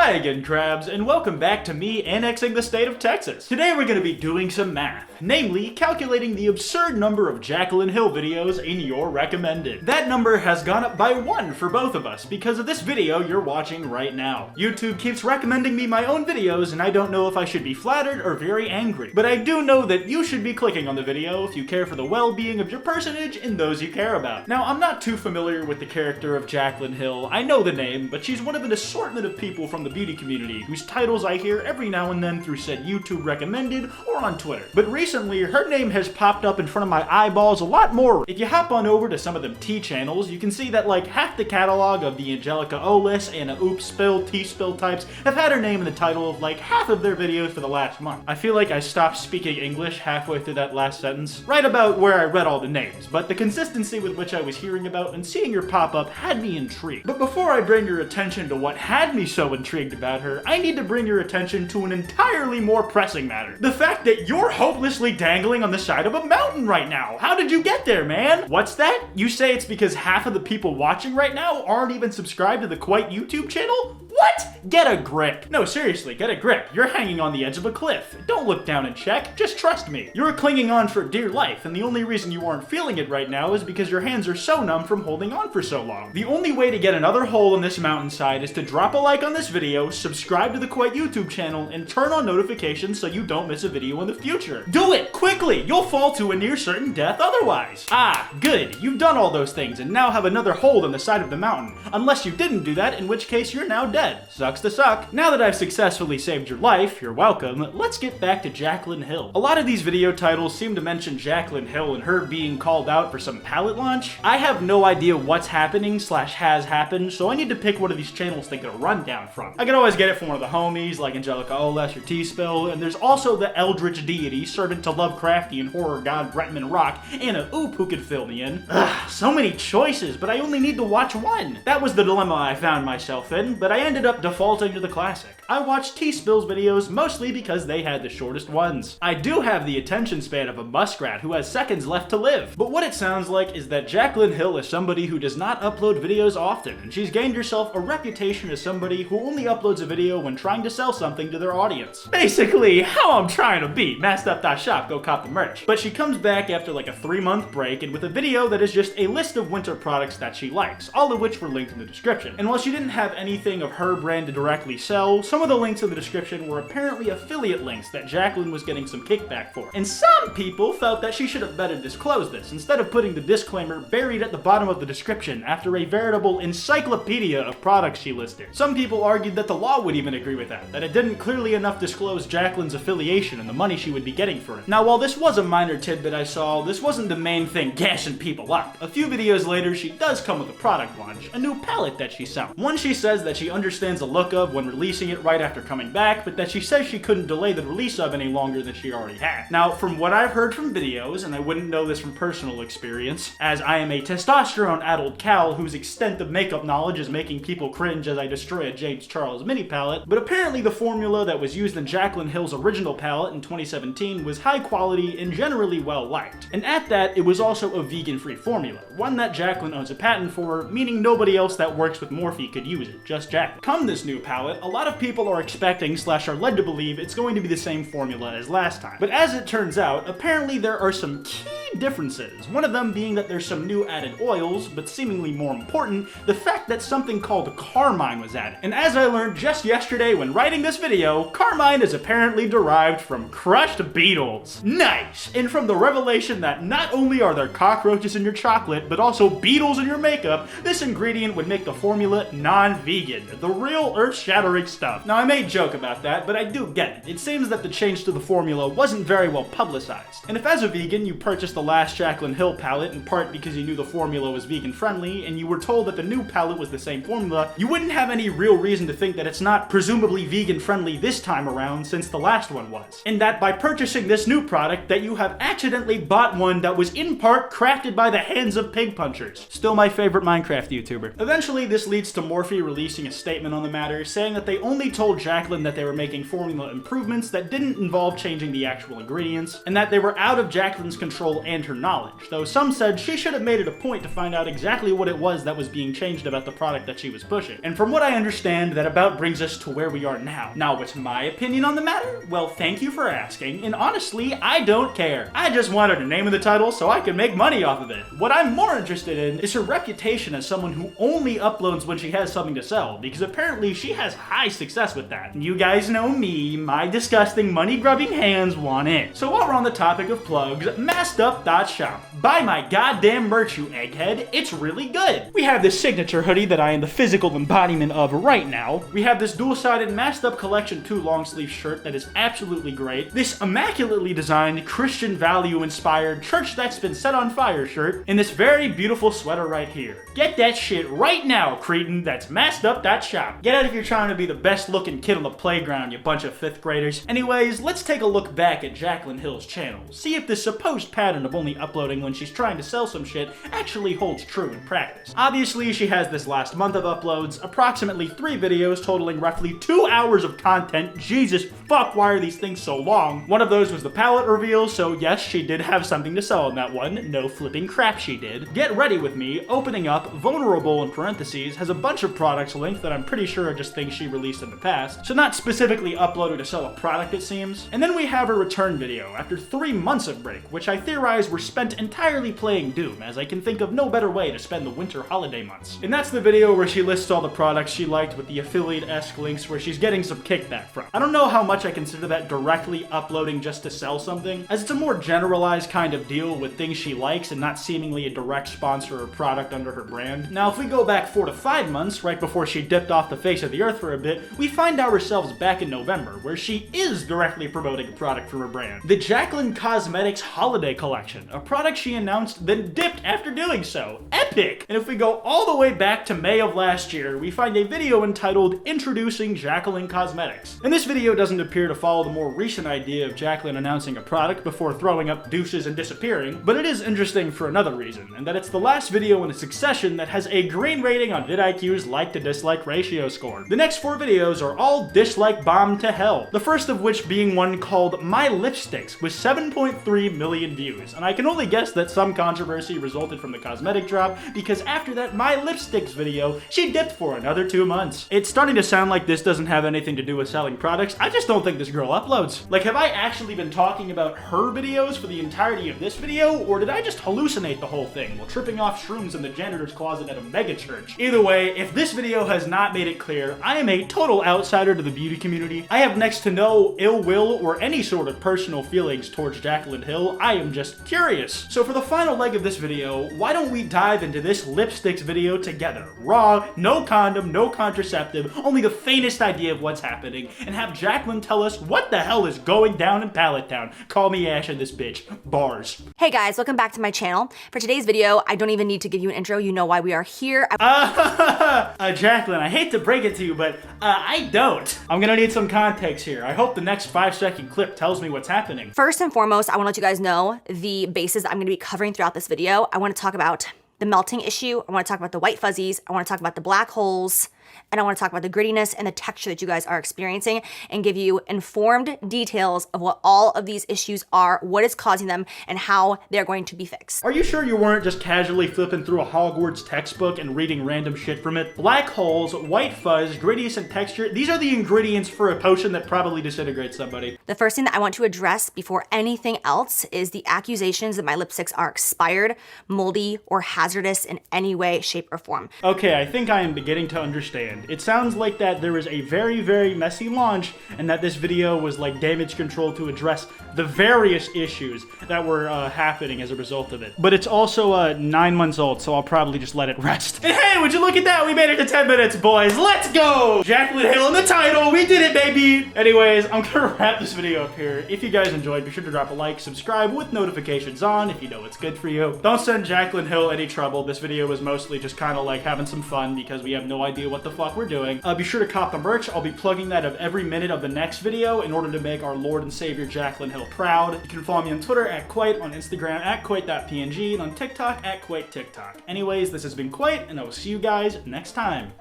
Hi again, crabs, and welcome back to me annexing the state of Texas. Today we're going to be doing some math, namely calculating the absurd number of Jaclyn Hill videos in your recommended. That number has gone up by 1 for both of us because of this video you're watching right now. YouTube keeps recommending me my own videos, and I don't know if I should be flattered or very angry, but I do know that you should be clicking on the video if you care for the well-being of your personage and those you care about. Now, I'm not too familiar with the character of Jaclyn Hill. I know the name, but she's one of an assortment of people from the beauty community whose titles I hear every now and then through said YouTube recommended or on Twitter. But recently, her name has popped up in front of my eyeballs a lot more. If you hop on over to some of them tea channels, you can see that like half the catalog of the Angelica Olis and Oops Spill, Tea Spill types have had her name in the title of like half of their videos for the last month. I feel like I stopped speaking English halfway through that last sentence, right about where I read all the names, but the consistency with which I was hearing about and seeing her pop up had me intrigued. But before I bring your attention to what had me so intrigued about her, I need to bring your attention to an entirely more pressing matter. The fact that you're hopelessly dangling on the side of a mountain right now. How did you get there, man? What's that? You say it's because half of the people watching right now aren't even subscribed to the Kwite YouTube channel? What? Get a grip. No, seriously, get a grip. You're hanging on the edge of a cliff. Don't look down and check. Just trust me. You're clinging on for dear life, and the only reason you aren't feeling it right now is because your hands are so numb from holding on for so long. The only way to get another hole in this mountainside is to drop a like on this video, subscribe to the Kwite YouTube channel, and turn on notifications so you don't miss a video in the future. Do it! Quickly! You'll fall to a near certain death otherwise. Ah, good. You've done all those things and now have another hole in the side of the mountain. Unless you didn't do that, in which case you're now dead. Sucks to suck. Now that I've successfully saved your life, you're welcome, let's get back to Jaclyn Hill. A lot of these video titles seem to mention Jaclyn Hill and her being called out for some palette launch. I have no idea what's happening / has happened, so I need to pick one of these channels to get a rundown from. I can always get it from one of the homies like Angelica Oles or T-Spill, and there's also the Eldritch Deity, servant to Lovecraftian horror god Bretman Rock, and a Oop who could fill me in. Ugh, so many choices, but I only need to watch one. That was the dilemma I found myself in, but I ended up defaulting to the classic. I watched T-Spill's videos mostly because they had the shortest ones. I do have the attention span of a muskrat who has seconds left to live. But what it sounds like is that Jaclyn Hill is somebody who does not upload videos often, and she's gained herself a reputation as somebody who only uploads a video when trying to sell something to their audience. Basically, how I'm trying to be. Massed-up.shop, go cop the merch. But she comes back after like a 3-month break and with a video that is just a list of winter products that she likes, all of which were linked in the description. And while she didn't have anything of her brand to directly sell, some of the links in the description were apparently affiliate links that Jaclyn was getting some kickback for. And some people felt that she should have better disclosed this, instead of putting the disclaimer buried at the bottom of the description after a veritable encyclopedia of products she listed. Some people argued that the law would even agree with that it didn't clearly enough disclose Jaclyn's affiliation and the money she would be getting for it. Now, while this was a minor tidbit I saw, this wasn't the main thing gassing people up. A few videos later, she does come with a product launch, a new palette that she's selling. One she says that she understands the look of when releasing it right after coming back, but that she says she couldn't delay the release of any longer than she already had. Now, from what I've heard from videos, and I wouldn't know this from personal experience, as I am a testosterone-addled cow whose extent of makeup knowledge is making people cringe as I destroy a James Charles mini palette, but apparently the formula that was used in Jaclyn Hill's original palette in 2017 was high quality and generally well-liked. And at that, it was also a vegan-free formula, one that Jaclyn owns a patent for, meaning nobody else that works with Morphe could use it, just Jaclyn. Come this new palette, a lot of people are expecting / are led to believe it's going to be the same formula as last time. But as it turns out, apparently there are some key differences. One of them being that there's some new added oils, but seemingly more important, the fact that something called carmine was added. And as I learned just yesterday when writing this video, carmine is apparently derived from crushed beetles. Nice! And from the revelation that not only are there cockroaches in your chocolate, but also beetles in your makeup, this ingredient would make the formula non-vegan. The real earth-shattering stuff. Now, I may joke about that, but I do get it. It seems that the change to the formula wasn't very well publicized. And if as a vegan you purchased the last Jaclyn Hill palette in part because you knew the formula was vegan friendly and you were told that the new palette was the same formula, you wouldn't have any real reason to think that it's not presumably vegan friendly this time around since the last one was. And that by purchasing this new product that you have accidentally bought one that was in part crafted by the hands of pig punchers. Still my favorite Minecraft YouTuber. Eventually this leads to Morphe releasing a statement on the matter saying that they only told Jaclyn that they were making formula improvements that didn't involve changing the actual ingredients, and that they were out of Jaclyn's control and her knowledge, though some said she should have made it a point to find out exactly what it was that was being changed about the product that she was pushing. And from what I understand, that about brings us to where we are now. Now, what's my opinion on the matter? Well, thank you for asking, and honestly, I don't care. I just wanted to name of the title so I can make money off of it. What I'm more interested in is her reputation as someone who only uploads when she has something to sell, because apparently she has high success with that. You guys know me, my disgusting money-grubbing hands want in. So while we're on the topic of plugs, massedup.shop. Buy my goddamn merch, you egghead. It's really good. We have this signature hoodie that I am the physical embodiment of right now. We have this dual-sided Masked Up Collection 2 long sleeve shirt that is absolutely great. This immaculately designed, Christian value-inspired, church that's been set on fire shirt, and this very beautiful sweater right here. Get that shit right now, cretin. That's massedup.shop. Get out if you're trying to be the best looking kid on the playground, you bunch of 5th graders. Anyways, let's take a look back at Jaclyn Hill's channel. See if this supposed pattern of only uploading when she's trying to sell some shit actually holds true in practice. Obviously, she has this last month of uploads, approximately 3 videos totaling roughly 2 hours of content. Jesus fuck, why are these things so long? One of those was the palette reveal, so yes, she did have something to sell in that one. No flipping crap she did. Get ready with me, opening up, vulnerable in parentheses, has a bunch of products linked that I'm pretty sure are just things she released in the past, so not specifically uploaded to sell a product it seems. And then we have her return video, after 3 months of break, which I theorize were spent entirely playing Doom, as I can think of no better way to spend the winter holiday months. And that's the video where she lists all the products she liked with the affiliate-esque links where she's getting some kickback from. I don't know how much I consider that directly uploading just to sell something, as it's a more generalized kind of deal with things she likes and not seemingly a direct sponsor or product under her brand. Now, if we go back 4 to 5 months, right before she dipped off the face of the earth for a bit, we find ourselves back in November, where she is directly promoting a product for her brand. The Jaclyn Cosmetics Holiday Collection, a product she announced then dipped after doing so. Epic! And if we go all the way back to May of last year, we find a video entitled Introducing Jaclyn Cosmetics. And this video doesn't appear to follow the more recent idea of Jaclyn announcing a product before throwing up deuces and disappearing, but it is interesting for another reason, and that it's the last video in a succession that has a green rating on vidIQ's like to dislike ratio score. The next 4 videos are all dislike bomb to hell, the first of which being one called My Lipsticks with 7.3 million views, and I can only guess that some controversy resulted from the cosmetic drop, because after that My Lipsticks video, she dipped for another 2 months. It's starting to sound like this doesn't have anything to do with selling products. I just don't think this girl uploads. Like, have I actually been talking about her videos for the entirety of this video, or did I just hallucinate the whole thing while tripping off shrooms in the janitor's closet at a mega church? Either way, if this video has not made it clear, I am a total outsider to the beauty community. I have next to no ill will or any sort of personal feelings towards Jaclyn Hill. I am just curious. So for the final leg of this video, why don't we dive into this lipsticks video together? Raw, no condom, no contraceptive, only the faintest idea of what's happening, and have Jaclyn tell us what the hell is going down in Pallet Town. Call me Ash and this bitch. Bars. Hey guys, welcome back to my channel. For today's video, I don't even need to give you an intro. You know why we are here. Jaclyn, I hate to break it to you, but I don't. I'm gonna need some context here. I hope the next 5-second clip tells me what's happening. First and foremost, I want to let you guys know the bases I'm going to be covering throughout this video. I want to talk about the melting issue. I want to talk about the white fuzzies. I want to talk about the black holes. And I want to talk about the grittiness and the texture that you guys are experiencing and give you informed details of what all of these issues are, what is causing them, and how they're going to be fixed. Are you sure you weren't just casually flipping through a Hogwarts textbook and reading random shit from it? Black holes, white fuzz, grittiness, and texture, these are the ingredients for a potion that probably disintegrates somebody. The first thing that I want to address before anything else is the accusations that my lipsticks are expired, moldy, or hazardous in any way, shape, or form. Okay, I think I am beginning to understand. It sounds like that there was a very, very messy launch and that this video was like damage control to address the various issues that were happening as a result of it. But it's also 9 months old, so I'll probably just let it rest. And hey, would you look at that? We made it to 10 minutes, boys. Let's go! Jaclyn Hill in the title. We did it, baby! Anyways, I'm gonna wrap this video up here. If you guys enjoyed, be sure to drop a like, subscribe with notifications on if you know it's good for you. Don't send Jaclyn Hill any trouble. This video was mostly just kind of like having some fun because we have no idea what the fuck we're doing. Be sure to cop the merch. I'll be plugging that of every minute of the next video in order to make our Lord and Savior Jaclyn Hill proud. You can follow me on Twitter at Kwite, on Instagram at Kwite.png, and on TikTok at Kwite TikTok. Anyways, this has been Kwite, and I will see you guys next time.